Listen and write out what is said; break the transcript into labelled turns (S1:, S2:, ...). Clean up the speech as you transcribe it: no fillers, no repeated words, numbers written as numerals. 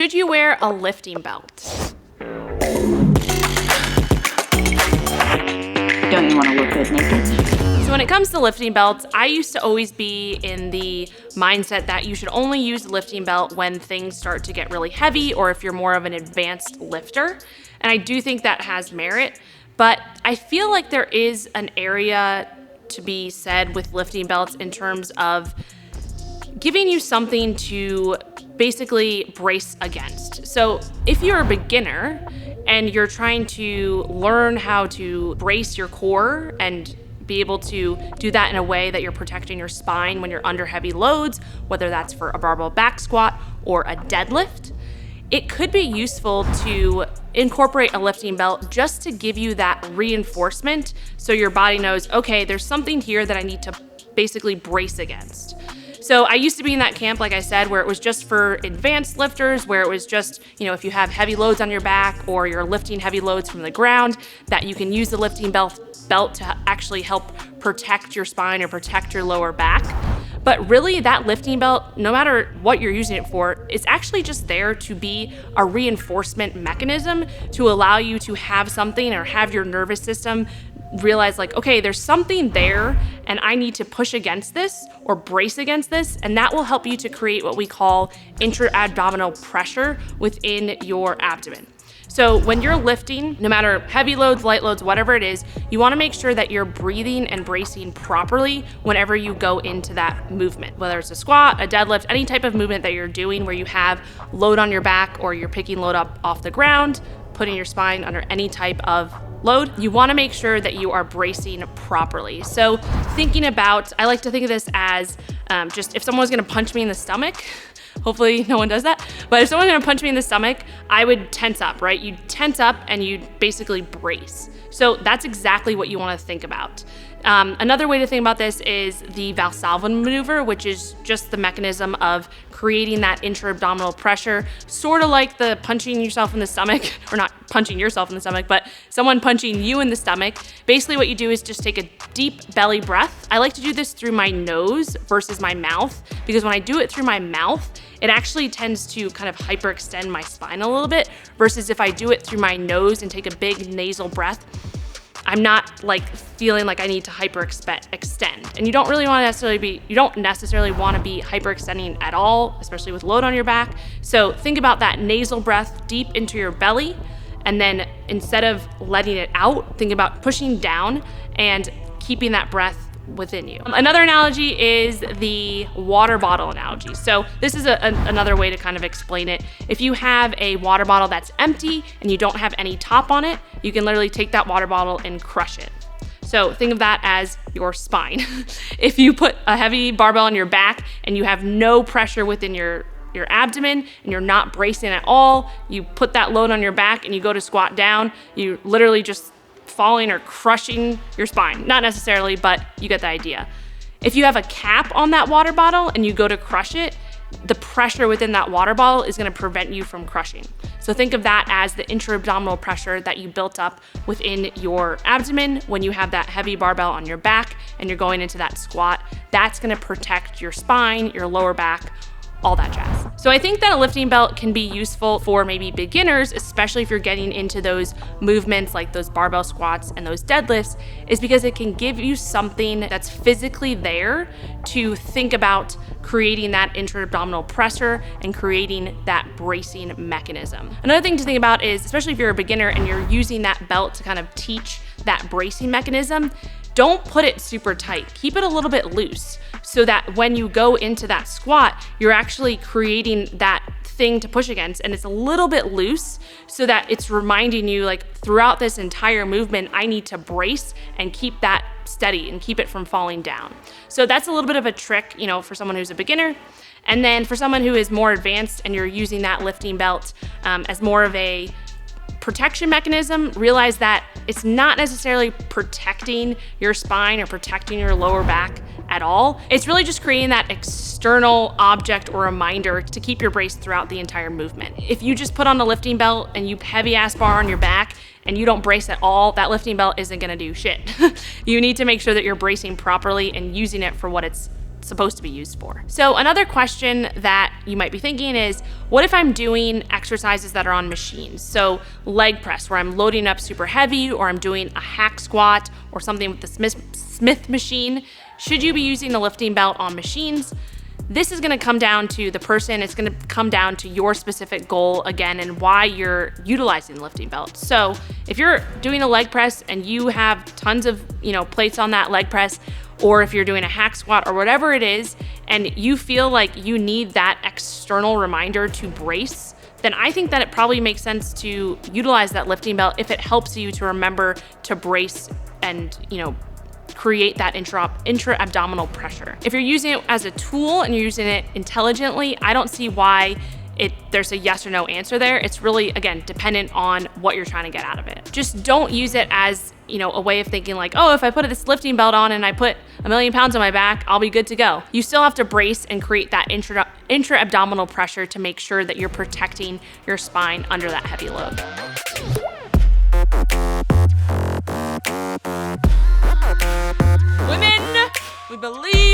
S1: Should you wear a lifting belt?
S2: Don't you want to look good naked?
S1: So when it comes to lifting belts, I used to always be in the mindset that you should only use a lifting belt when things start to get really heavy or if you're more of an advanced lifter. And I do think that has merit, but I feel like there is an area to be said with lifting belts in terms of giving you something to basically brace against. So if you're a beginner and you're trying to learn how to brace your core and be able to do that in a way that you're protecting your spine when you're under heavy loads, whether that's for a barbell back squat or a deadlift, it could be useful to incorporate a lifting belt just to give you that reinforcement so your body knows, okay, there's something here that I need to basically brace against. So I used to be in that camp, like I said, where it was just for advanced lifters, where it was just, if you have heavy loads on your back or you're lifting heavy loads from the ground, that you can use the lifting belt to actually help protect your spine or protect your lower back. But really, that lifting belt, no matter what you're using it for, is actually just there to be a reinforcement mechanism to allow you to have something or have your nervous system realize like, okay, there's something there and I need to push against this or brace against this, and that will help you to create what we call intra-abdominal pressure within your abdomen. So when you're lifting, no matter heavy loads, light loads, whatever it is, you wanna make sure that you're breathing and bracing properly whenever you go into that movement. Whether it's a squat, a deadlift, any type of movement that you're doing where you have load on your back or you're picking load up off the ground, putting your spine under any type of load, you wanna make sure that you are bracing properly. So thinking about, I like to think of this as just if someone was gonna punch me in the stomach, hopefully no one does that, but if someone's gonna punch me in the stomach, I would tense up, right? You tense up and you basically brace. So that's exactly what you wanna think about. Another way to think about this is the Valsalva maneuver, which is just the mechanism of creating that intra-abdominal pressure, sort of like the punching yourself in the stomach, or not punching yourself in the stomach, but someone punching you in the stomach. Basically what you do is just take a deep belly breath. I like to do this through my nose versus my mouth, because when I do it through my mouth, it actually tends to kind of hyperextend my spine a little bit, versus if I do it through my nose and take a big nasal breath, I'm not like feeling like I need to hyperextend. And you don't really want to necessarily want to be hyperextending at all, especially with load on your back. So think about that nasal breath deep into your belly. And then instead of letting it out, think about pushing down and keeping that breath within you. Another analogy is the water bottle analogy. So this is another way to kind of explain it. If you have a water bottle that's empty and you don't have any top on it, you can literally take that water bottle and crush it. So think of that as your spine. If you put a heavy barbell on your back and you have no pressure within your abdomen and you're not bracing at all, you put that load on your back and you go to squat down, you literally just falling or crushing your spine. Not necessarily, but you get the idea. If you have a cap on that water bottle and you go to crush it, the pressure within that water bottle is gonna prevent you from crushing. So think of that as the intra-abdominal pressure that you built up within your abdomen when you have that heavy barbell on your back and you're going into that squat. That's gonna protect your spine, your lower back, all that jazz. So I think that a lifting belt can be useful for maybe beginners, especially if you're getting into those movements like those barbell squats and those deadlifts, is because it can give you something that's physically there to think about creating that intra-abdominal pressure and creating that bracing mechanism. Another thing to think about is, especially if you're a beginner and you're using that belt to kind of teach that bracing mechanism, don't put it super tight. Keep it a little bit loose so that when you go into that squat, you're actually creating that thing to push against, and it's a little bit loose so that it's reminding you like throughout this entire movement, I need to brace and keep that steady and keep it from falling down. So that's a little bit of a trick, for someone who's a beginner. And then for someone who is more advanced and you're using that lifting belt as more of a protection mechanism, realize that it's not necessarily protecting your spine or protecting your lower back at all. It's really just creating that external object or reminder to keep your brace throughout the entire movement. If you just put on a lifting belt and you heavy ass bar on your back and you don't brace at all, that lifting belt isn't gonna do shit. You need to make sure that you're bracing properly and using it for what it's supposed to be used for. So another question that you might be thinking is, what if I'm doing exercises that are on machines? So leg press, where I'm loading up super heavy, or I'm doing a hack squat or something with the Smith machine. Should you be using a lifting belt on machines? This is gonna come down to the person. It's gonna come down to your specific goal again and why you're utilizing the lifting belt. So if you're doing a leg press and you have tons of plates on that leg press, or if you're doing a hack squat or whatever it is, and you feel like you need that external reminder to brace, then I think that it probably makes sense to utilize that lifting belt if it helps you to remember to brace and create that intra-abdominal pressure. If you're using it as a tool and you're using it intelligently, I don't see why there's a yes or no answer there. It's really, again, dependent on what you're trying to get out of it. Just don't use it as a way of thinking like, oh, if I put this lifting belt on and I put 1,000,000 pounds on my back, I'll be good to go. You still have to brace and create that intra-abdominal pressure to make sure that you're protecting your spine under that heavy load. Women, we believe